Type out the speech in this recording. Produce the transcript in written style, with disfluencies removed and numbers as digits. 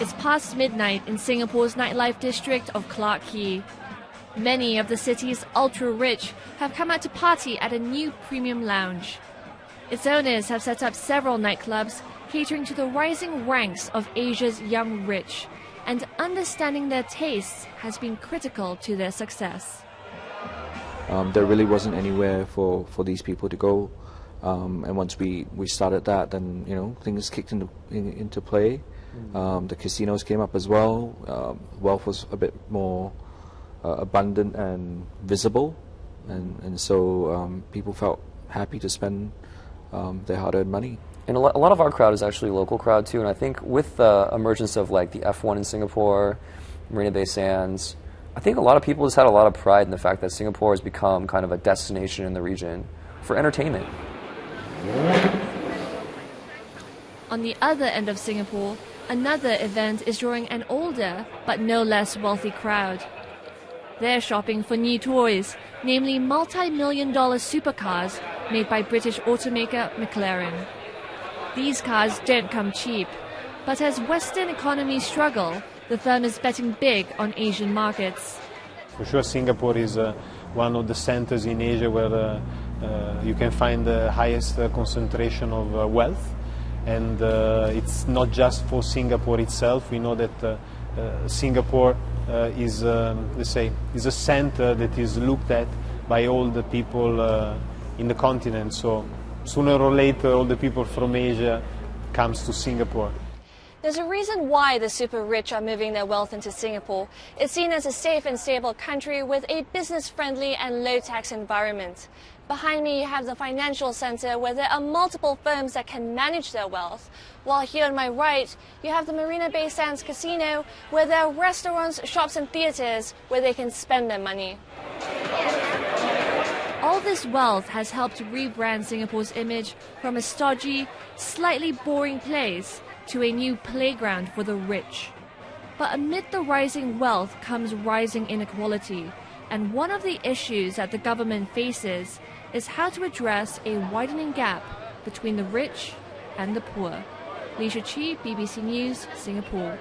It's past midnight in Singapore's nightlife district of Clarke Quay. Many of the city's ultra-rich have come out to party at a new premium lounge. Its owners have set up several nightclubs catering to the rising ranks of Asia's young rich, and understanding their tastes has been critical to their success. There really wasn't anywhere for these people to go, and once we started that, then things kicked into play. The casinos came up as well. Wealth was a bit more abundant and visible, and so people felt happy to spend their hard-earned money. And a lot of our crowd is actually a local crowd too, and I think with the emergence of like the F1 in Singapore, Marina Bay Sands, I think a lot of people just had a lot of pride in the fact that Singapore has become kind of a destination in the region for entertainment. On the other end of Singapore, another event is drawing an older but no less wealthy crowd. They're shopping for new toys, namely multi-million-dollar supercars made by British automaker McLaren. These cars don't come cheap, but as Western economies struggle, the firm is betting big on Asian markets. For sure, Singapore is one of the centers in Asia where you can find the highest concentration of wealth. And it's not just for Singapore itself. We know that Singapore is, let's say, is a center that is looked at by all the people in the continent. So sooner or later, all the people from Asia comes to Singapore. There's a reason why the super rich are moving their wealth into Singapore. It's seen as a safe and stable country with a business-friendly and low-tax environment. Behind me, you have the financial center where there are multiple firms that can manage their wealth. While here on my right, you have the Marina Bay Sands Casino where there are restaurants, shops and theaters where they can spend their money. All this wealth has helped rebrand Singapore's image from a stodgy, slightly boring place to a new playground for the rich. But amid the rising wealth comes rising inequality, and one of the issues that the government faces is how to address a widening gap between the rich and the poor. Li Shuqi, BBC News, Singapore.